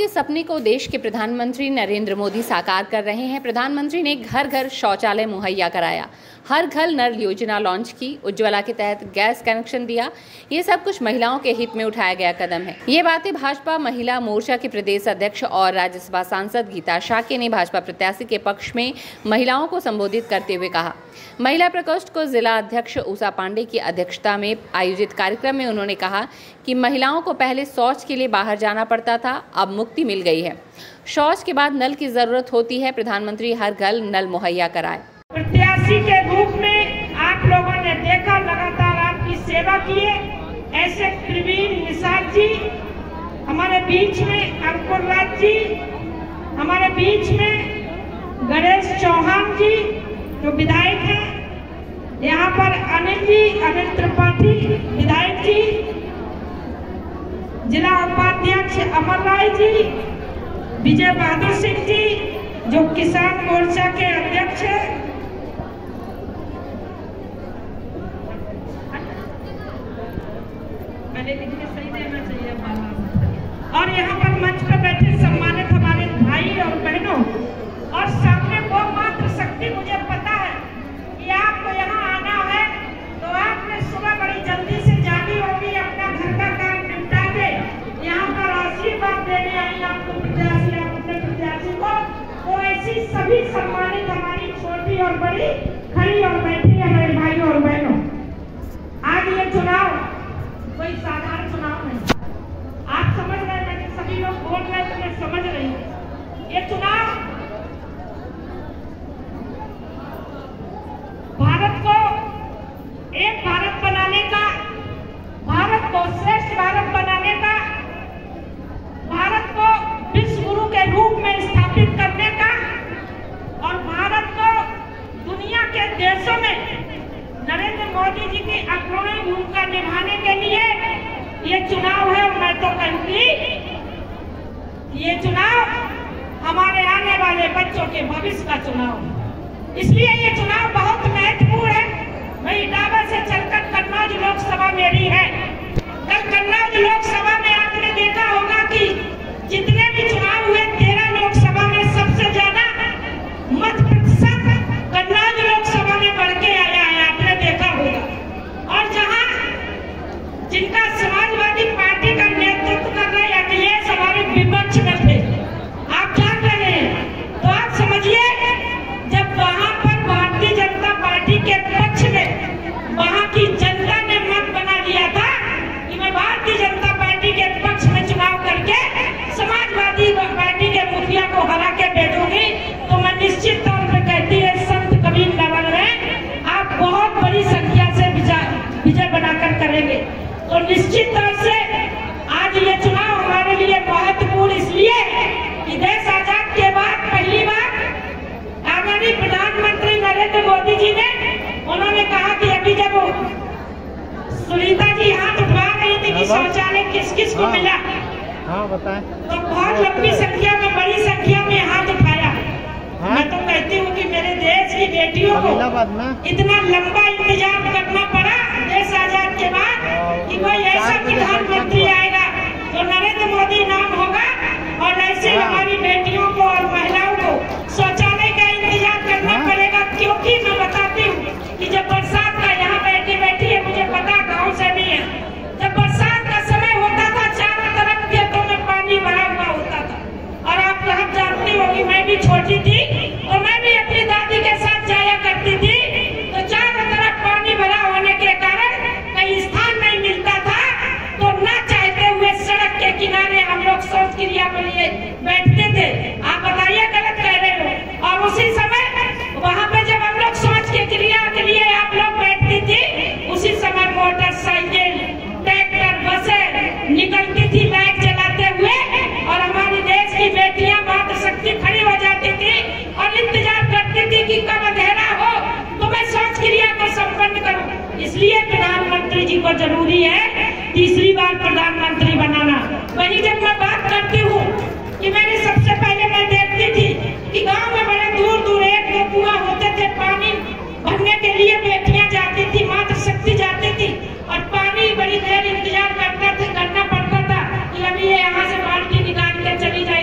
के सपने को देश के प्रधानमंत्री नरेंद्र मोदी साकार कर रहे हैं। प्रधानमंत्री ने घर घर शौचालय मुहैया कराया, हर घर नल योजना लॉन्च की, उज्ज्वला के तहत गैस कनेक्शन दिया। ये सब कुछ महिलाओं के हित में उठाया गया कदम है। ये बातें भाजपा महिला मोर्चा के प्रदेश अध्यक्ष और राज्यसभा सांसद गीता शाक्य ने भाजपा प्रत्याशी के पक्ष में महिलाओं को संबोधित करते हुए कहा। महिला प्रकोष्ठ को जिला अध्यक्ष उषा पांडे की अध्यक्षता में आयोजित कार्यक्रम में उन्होंने कहा कि महिलाओं को पहले शौच के लिए बाहर जाना पड़ता था, अब मुक्ति मिल गई है। शौच के बाद नल की जरूरत होती है, प्रधानमंत्री हर घर नल मुहैया कराए। प्रत्याशी के रूप में आप लोगों ने देखा, लगातार आपकी सेवा किए। ऐसे प्रवीण निषाद जी हमारे बीच में, अंकुर राज जी हमारे बीच में, गणेश चौहान जी जो विधायक हैं, यहाँ पर अनिल जी, अनिल त्रिपाठी विधायक जी, जिला उपाध्यक्ष अमर राय जी, विजय बहादुर सिंह जी जो किसान मोर्चा के अध्यक्ष हैं, सही देना चाहिए, और यहाँ पर मंच पर बैठे सम्मानित हमारे भाई और बहनों, और सामने वो मात्र शक्ति, मुझे पता है कि आपको यहाँ आना है तो आपने सुबह बड़ी जल्दी से जानी होगी, अपना घर का काम निपटा के यहाँ पर आशीर्वाद देने आई आपको प्रत्याशी, अपने प्रत्याशी को। तो ऐसी सभी सम्मानित हमारी छोटी और बड़ी खड़ी और बैठी है हमारे भाई और बहनों। आज ये चुनाव कोई साधारण चुनाव नहीं, आप समझ रहे हैं, सभी लोग बोल रहे तो मैं समझ रही हूँ। ये चुनाव भारत को एक भारत बनाने का, भारत को श्रेष्ठ भारत बनाने का, भारत को विश्व गुरु के रूप में स्थापित करने का, और भारत को दुनिया के देशों में नरेंद्र मोदी जी की अग्रणी भूमिका निभाने के लिए ये चुनाव है। मैं तो कहूंगी ये चुनाव हमारे आने वाले बच्चों के भविष्य का चुनाव है, इसलिए ये चुनाव बहुत महत्वपूर्ण है। मैं इटावा से चलकर कन्नौज लोकसभा मेरी है। कल कन्नौज लोकसभा में आपने देखा होगा कि जितने भी चुनाव हुए 13 लोकसभा में सबसे ज्यादा मत प्रतिशत कन्नौज लोकसभा में बढ़ के आया है, आपने देखा होगा। और जहां जिनका समाजवादी पार्टी का नेतृत्व कर रहे अखिलेश हमारे विपक्ष में थे, आप जान रहे हैं, तो आप समझिए जब वहां पर भारतीय जनता पार्टी के पक्ष में वहां की जनता ने मत बना लिया था कि मैं भारतीय जनता पार्टी के पक्ष में चुनाव करके समाजवादी पार्टी के मुखिया को हरा के बैठूंगी, तो मैं निश्चित तौर पर कहती है संत कबीर नगर में आप बहुत बड़ी संख्या से विजय बनाकर करेंगे। तो निश्चित तौर से आज ये चुनाव हमारे लिए महत्वपूर्ण इसलिए कि देश आजाद के बाद पहली बार आदरणीय प्रधानमंत्री नरेंद्र मोदी जी ने, उन्होंने कहा कि अभी जब सुनीता जी हाथ उठा रही थी कि शौचालय किस किस को मिला, हाँ बताएं, तो बहुत लंबी संख्या में, बड़ी संख्या में हाथ उठाया। मैं तो कहती हूँ कि मेरे देश की बेटियों को इतना लंबा इंतजार करना पड़ा देश आजाद के बाद कि कोई ऐसा प्रधानमंत्री आएगा तो नरेंद्र मोदी नाम होगा, और ऐसे हमारी बेटियों को और महिलाओं को शौचालय का इंतजार करना पड़ेगा। क्योंकि मैं बताती हूँ कि जब बरसात का, यहाँ बैठी बैठी है, मुझे पता गाँव से भी है, जब बरसात का समय होता था चारों तरफ खेतों में पानी भरा हुआ होता था। और आप जानती होगी, मैं भी छोटी थी और मैं भी अपनी दादी के साथ जाया करती थी, तो चारों तरफ पानी भरा होने के कारण कहीं स्थान नहीं मिलता था, तो ना चाहते हुए सड़क के किनारे हम लोग शौच क्रिया के लिए बैठते थे। आप बताइए गलत कह रहे हो। और उसी समय वहाँ पे जब हम लोग शौच की क्रिया के लिए आप लोग बैठती थी, उसी समय मोटरसाइकिल, ट्रैक्टर, बसें निकलती थी बाइक चलाते हुए, और हमारे देश की बेटियां मातृशक्ति खड़ी हो जाती थी और इंतजार करती थी कि कब अंधेरा हो तो मैं शौच क्रिया को संपन्न करूं। इसलिए प्रधानमंत्री जी को जरूरी है तीसरी बार प्रधानमंत्री बनाना। वही जब मैं बात करती हूँ कि मैंने सबसे पहले मैं देखती थी कि गांव में बड़े दूर दूर एक दो कुआं होते थे, पानी भरने के लिए बेटियां जाती थी, मातृशक्ति जाती थी, और पानी बड़ी देर इंतजार करना पड़ता था कि अभी ये यहाँ से बाल्टी निकाल के चली जाए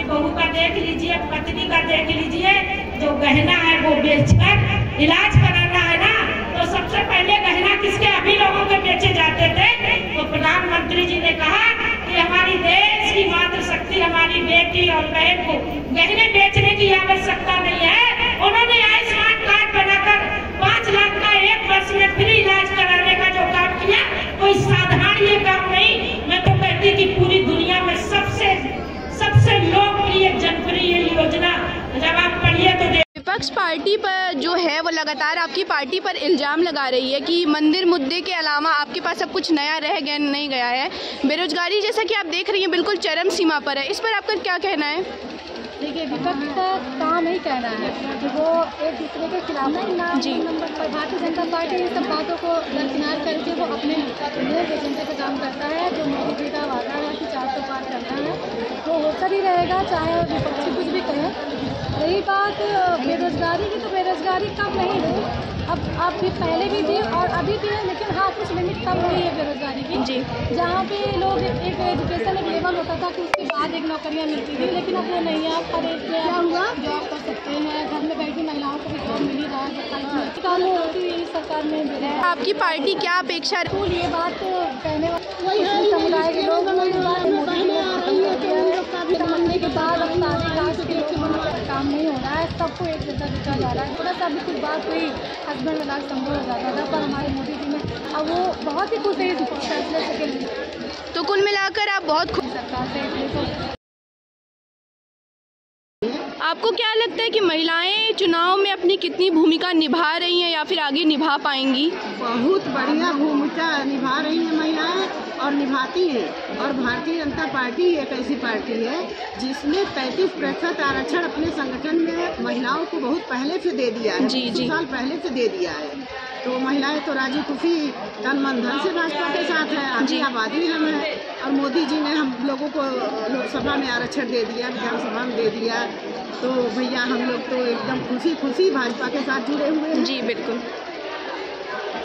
बहू का देख लीजिए, पत्नी का देख लीजिए, जो गहना है वो बेचकर इलाज कराना है ना, तो सबसे पहले गहना किसके अभी लोगों के बेचे जाते थे। तो प्रधानमंत्री जी ने कहा कि हमारी देश की मातृशक्ति हमारी बेटी और बहन को गहने बेचने की आवश्यकता नहीं है। उन्होंने आयुष्मान कार्ड बनाकर 5 लाख का 1 वर्ष में फ्री इलाज कराने का जो काम किया, कोई साधारण ये काम नहीं। मैं तो कहती कि पूरी दुनिया में सबसे लोकप्रिय जनप्रिय योजना जब आप पढ़िए तो विपक्ष पार्टी पर जो है वो लगातार आपकी पार्टी पर इल्ज़ाम लगा रही है कि मंदिर मुद्दे के अलावा आपके पास अब कुछ नया नहीं गया है। बेरोजगारी जैसा कि आप देख रही हैं बिल्कुल चरम सीमा पर है, इस पर आपका क्या कहना है? देखिए, विपक्ष का काम ही कहना है कि वो एक दूसरे के खिलाफ है जी। पर भारतीय जनता पार्टी इन सब बातों को दरकिनार करके वो अपने एजेंडे पे काम करता है। जो मोदी जी का वादा है कि 400 पार करना है, वो होकर ही रहेगा, चाहे विपक्षी कुछ भी कहें। रही बात बेरोजगारी की, तो बेरोजगारी कम नहीं हुई, अब भी पहले भी थी और अभी भी है, लेकिन हाँ कुछ लिमिट कम हुई है बेरोजगारी की जी। जहाँ पे लोग एक एजुकेशन एक लेवल होता था कि उसके बाद एक नौकरियाँ मिलती थी, लेकिन अब वो नहीं है। आप हर एक क्या हुआ जॉब कर सकते हैं, घर में बैठी महिलाओं को भी जॉब मिल ही रहा है। सरकार ने दिया है। आपकी पार्टी क्या अपेक्षा ये बात कहने वाले समुदाय के लोग समझने के बाद अब सारे के लोग काम नहीं हो रहा है, सबको एक जैसा दिखा जा रहा है। थोड़ा सा भी कुछ बात हुई हस्बैंड वाला संभव हो जाता था, पर हमारे मोदी जी ने अब वो बहुत ही खुश है इस फैसले के लिए। तो कुल मिलाकर आप बहुत खुश सरकार से। आपको क्या लगता है कि महिलाएं चुनाव में अपनी कितनी भूमिका निभा रही हैं या फिर आगे निभा पाएंगी? बहुत बढ़िया भूमिका निभा रही हैं महिलाएं और निभाती हैं। और भारतीय जनता पार्टी एक ऐसी पार्टी है जिसने 35% आरक्षण अपने संगठन में महिलाओं को बहुत पहले से दे दिया है, 20 साल पहले से दे दिया है। तो महिलाएं तो राजी खुशी तन मन धन से भाजपा के साथ है, आधी आबादी हम है। और मोदी जी ने हम लोगों को लोकसभा में आरक्षण दे दिया, विधानसभा में दे दिया, तो भैया हम लोग तो एकदम खुशी भाजपा के साथ जुड़े हुए हैं। जी बिल्कुल।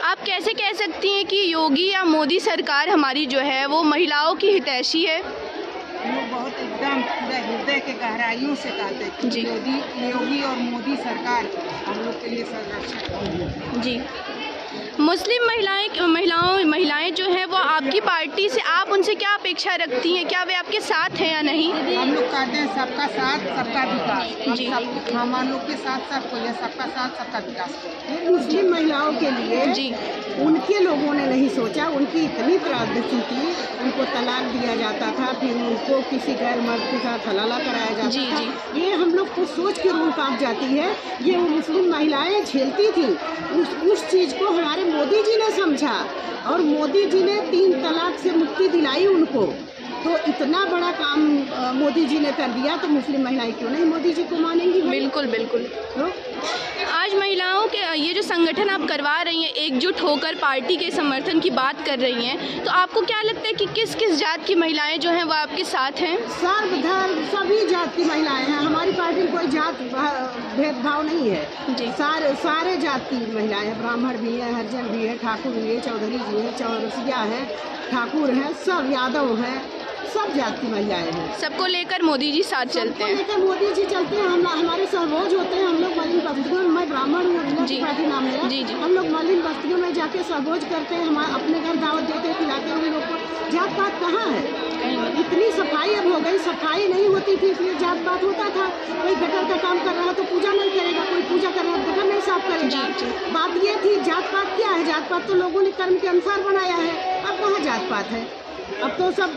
आप कैसे कह सकती हैं कि योगी या मोदी सरकार हमारी जो है वो महिलाओं की हितैषी है? वो बहुत एकदम पूरा हृदय के गहराइयों से कहते हैं योगी और मोदी सरकार हम लोग के लिए संरक्षक जी। मुस्लिम महिलाएं जो हैं वो आपकी पार्टी से, आप उनसे क्या अपेक्षा रखती हैं? क्या वे आपके साथ हैं या नहीं? हम लोग कहते हैं सबका साथ सबका विकास जी। हम लोग के साथ सब कोई है, सबका साथ सबका विकास। मुस्लिम महिलाओं के लिए जी उनके लोगों ने नहीं सोचा, उनकी इतनी त्रासदी थी, उनको तलाक दिया जाता था, फिर उनको किसी गैर मर्द के साथ हलाला कराया जाता जी, था जी। ये हम लोग को सोच के रूह कांप जाती है। ये वो मुस्लिम महिलाएं झेलती थी, उस चीज़ को हमारे मोदी जी ने समझा और मोदी जी ने 3 तलाक से मुक्ति दिलाई उनको। तो इतना बड़ा काम मोदी जी ने कर दिया, तो मुस्लिम महिलाएं क्यों नहीं मोदी जी को मानेंगी? बिल्कुल बिल्कुल। तो आज महिलाओं के ये जो संगठन आप करवा रही हैं, एकजुट होकर पार्टी के समर्थन की बात कर रही हैं, तो आपको क्या लगता है कि किस किस जात की महिलाएं जो हैं वो आपके साथ हैं? सर्वधर्म सभी जात की महिलाएं हैं। हमारी पार्टी में कोई जात भेदभाव नहीं है जी। सारे जात की महिलाएं हैं, ब्राह्मण भी है, हरिजन भी है, ठाकुर भी है, चौधरी जी है, चौरसिया है, ठाकुर है, सब यादव है, सब जात की महिलाएं हैं। सबको लेकर मोदी जी साथ चलते हैं। लेकर मोदी जी चलते हैं। हमारे सहभोज होते हैं। हम लोग मलिन बस्तियों में, मैं ब्राह्मण हूँ, पार्टी नाम है जी। हम लोग मलिन बस्तियों में जाके सहभोज करते हैं, हम अपने घर दावत देते हैं, खिलाते हैं उन लोग को। जात पात कहाँ है? इतनी सफाई अब हो गई, सफाई नहीं होती थी इसलिए जात पात होता था। कोई गटर का काम कर रहा है तो पूजा नहीं करेगा, कोई पूजा कर रहा है गटर नहीं साफ करेगा। बात ये थी, जात पात क्या है? जात पात तो लोगों ने कर्म के अनुसार बनाया है। अब कहाँ जात पात है? अब तो सब